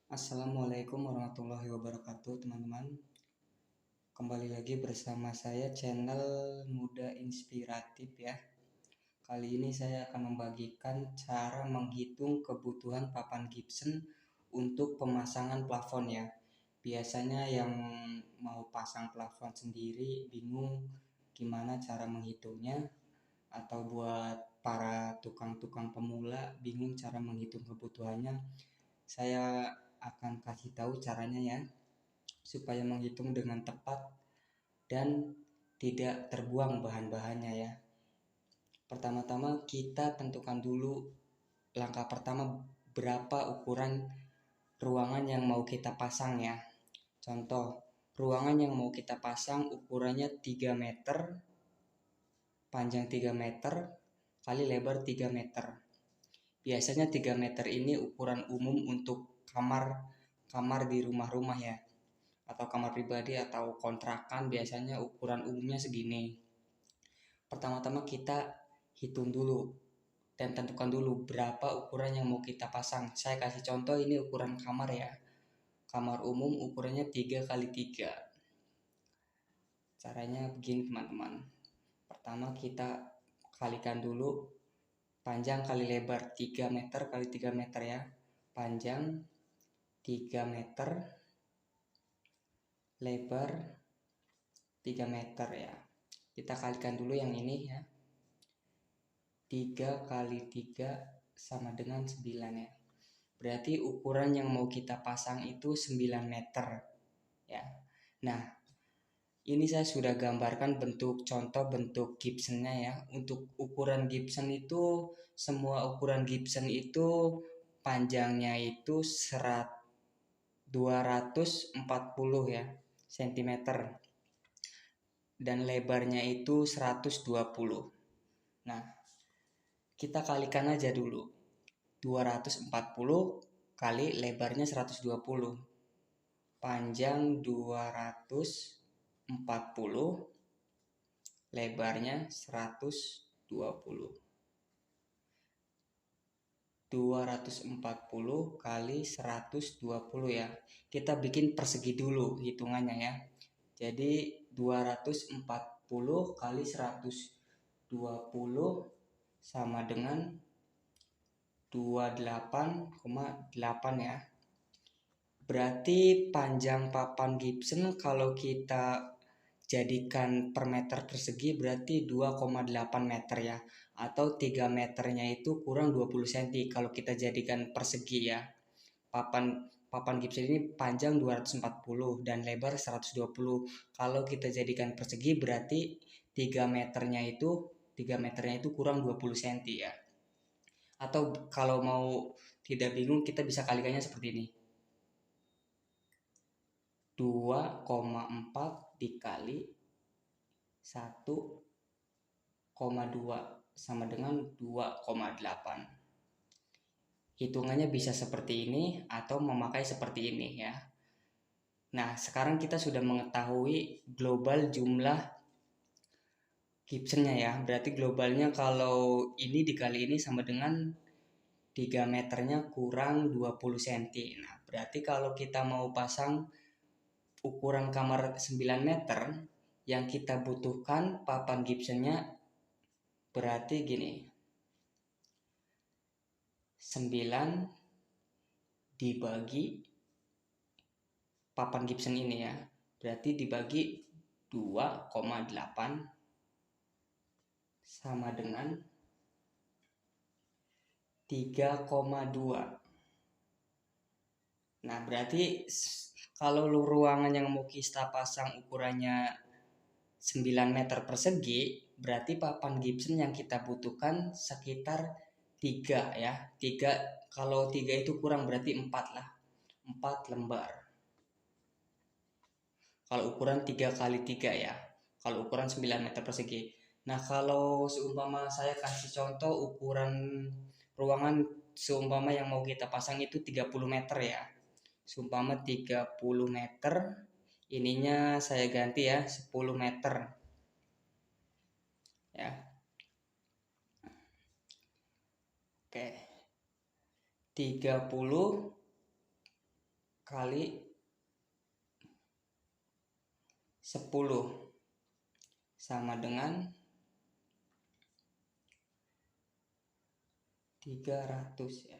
Assalamualaikum warahmatullahi wabarakatuh, teman-teman. Kembali lagi bersama saya channel Muda Inspiratif ya. Kali ini saya akan membagikan cara menghitung kebutuhan papan gypsum untuk pemasangan plafon ya. Biasanya yang mau pasang plafon sendiri bingung gimana cara menghitungnya, atau buat para tukang-tukang pemula bingung cara menghitung kebutuhannya. Saya akan kasih tahu caranya ya, supaya menghitung dengan tepat dan tidak terbuang bahan-bahannya ya. Pertama-tama kita tentukan dulu, langkah pertama, berapa ukuran ruangan yang mau kita pasang ya. Contoh, ruangan yang mau kita pasang ukurannya 3 meter, panjang 3 meter, kali lebar 3 meter. Biasanya 3 meter ini ukuran umum untuk kamar di rumah-rumah ya, atau kamar pribadi atau kontrakan. Biasanya ukuran umumnya segini. Pertama-tama kita hitung dulu dan tentukan dulu berapa ukuran yang mau kita pasang. Saya kasih contoh, ini ukuran kamar ya. Kamar umum ukurannya 3 kali 3. Caranya begini teman-teman. Pertama kita kalikan dulu panjang kali lebar, 3 meter kali 3 meter ya. Panjang 3 meter, lebar 3 meter ya. Kita kalikan dulu yang ini ya. 3 kali 3 sama dengan 9 ya. Berarti ukuran yang mau kita pasang itu 9 meter ya. Nah, ini saya sudah gambarkan contoh bentuk gypsumnya ya. Untuk ukuran gypsum itu, semua ukuran gypsum itu panjangnya itu 240 ya cm, dan lebarnya itu 120. Nah, kita kalikan aja dulu. 240 kali lebarnya 120. Panjang 240, lebarnya 120. 240 kali 120 ya. Kita bikin persegi dulu hitungannya ya. Jadi 240 kali 120 sama dengan 28,8 ya. Berarti panjang papan gypsum kalau kita jadikan per meter persegi berarti 2,8 meter ya, atau 3 meternya itu kurang 20 cm kalau kita jadikan persegi ya. Papan gypsum ini panjang 240 dan lebar 120. Kalau kita jadikan persegi berarti 3 meternya itu kurang 20 cm ya. Atau kalau mau tidak bingung, kita bisa kalikannya seperti ini. 2,4 dikali 1,2 sama dengan 2,8. Hitungannya bisa seperti ini atau memakai seperti ini ya. Nah, sekarang kita sudah mengetahui global jumlah gypsumnya ya. Berarti globalnya kalau ini dikali ini sama dengan 3 meternya kurang 20 cm. Nah, berarti kalau kita mau pasang ukuran kamar 9 meter, yang kita butuhkan papan gypsumnya berarti gini. 9 dibagi papan gypsum ini ya. Berarti dibagi 2,8 sama dengan 3,2. Nah, berarti kalau ruangan yang mau kita pasang ukurannya 9 meter persegi, berarti papan gypsum yang kita butuhkan sekitar 3 ya. 3, kalau 3 itu kurang berarti 4 lah. 4 lembar. Kalau ukuran 3 kali 3 ya. Kalau ukuran 9 meter persegi. Nah, kalau seumpama saya kasih contoh ukuran ruangan seumpama yang mau kita pasang itu 30 meter ya. Seumpama 30 meter, ininya saya ganti ya 10 meter. Ya. Oke. 30 kali 10 sama dengan 300 ya.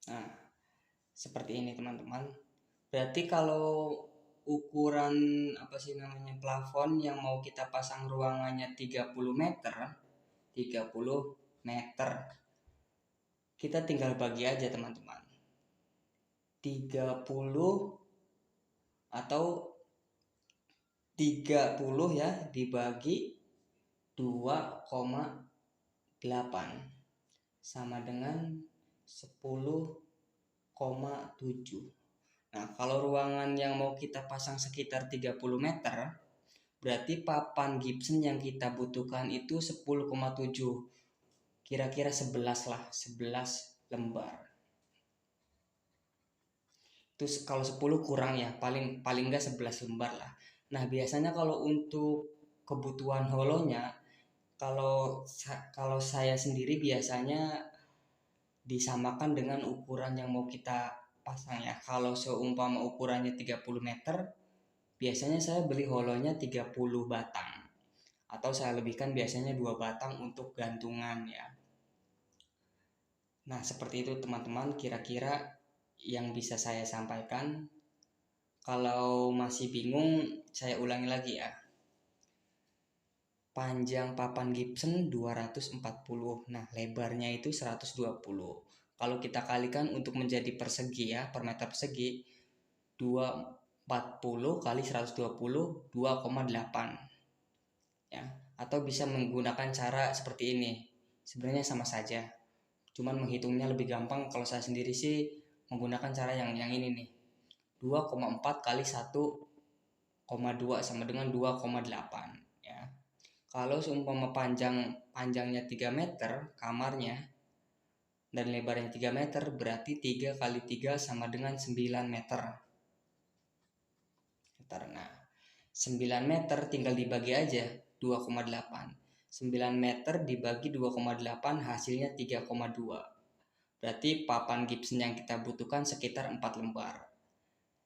Nah, seperti ini teman-teman. Berarti kalau ukuran plafon yang mau kita pasang ruangannya 30 meter, kita tinggal bagi aja teman-teman. 30 atau 30 ya dibagi 2,8 sama dengan 10,7. Nah, kalau ruangan yang mau kita pasang sekitar 30 meter, berarti papan gypsum yang kita butuhkan itu 10,7. Kira-kira 11 lah, 11 lembar. Itu kalau 10 kurang ya, paling enggak 11 lembar lah. Nah, biasanya kalau untuk kebutuhan holonya, kalau saya sendiri biasanya disamakan dengan ukuran yang mau kita pasang ya. Kalau seumpama ukurannya 30 meter, biasanya saya beli holonya 30 batang. Atau saya lebihkan biasanya 2 batang untuk gantungan ya. Nah, seperti itu teman-teman kira-kira yang bisa saya sampaikan. Kalau masih bingung, saya ulangi lagi ya. Panjang papan gypsum 240. Nah, lebarnya itu 120. Kalau kita kalikan untuk menjadi persegi ya, per meter persegi 240 kali 120 2,8. Ya, atau bisa menggunakan cara seperti ini. Sebenarnya sama saja. Cuman menghitungnya lebih gampang kalau saya sendiri sih menggunakan cara yang ini nih. 2,4 kali 1,2 sama dengan 2,8 ya. Kalau seumpama panjangnya 3 meter kamarnya dan lebarnya 3 meter, berarti 3 kali 3 sama dengan 9 meter. Nah, 9 meter tinggal dibagi aja 2,8. 9 meter dibagi 2,8 hasilnya 3,2. Berarti papan gypsum yang kita butuhkan sekitar 4 lembar.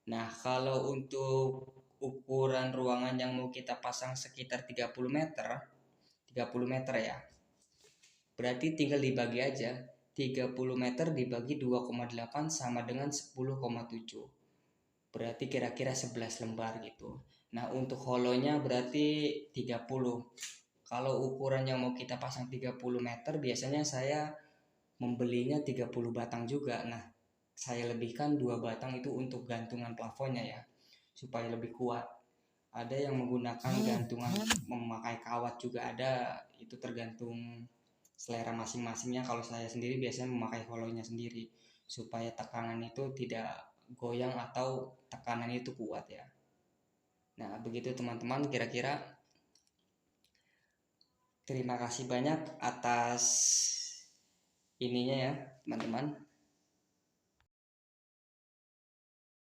Nah, kalau untuk ukuran ruangan yang mau kita pasang sekitar 30 meter ya. Berarti tinggal dibagi aja. 30 meter dibagi 2,8 sama dengan 10,7. Berarti kira-kira 11 lembar gitu. Nah, untuk holonya berarti 30. Kalau ukuran yang mau kita pasang 30 meter biasanya saya membelinya 30 batang juga. Nah, saya lebihkan 2 batang itu untuk gantungan plafonnya ya, supaya lebih kuat. Ada yang menggunakan gantungan memakai kawat juga ada, itu tergantung selera masing-masingnya. Kalau saya sendiri biasanya memakai holonya sendiri supaya tekanan itu tidak goyang atau tekanan itu kuat ya. Nah, begitu teman-teman kira-kira. Terima kasih banyak atas ininya ya teman-teman.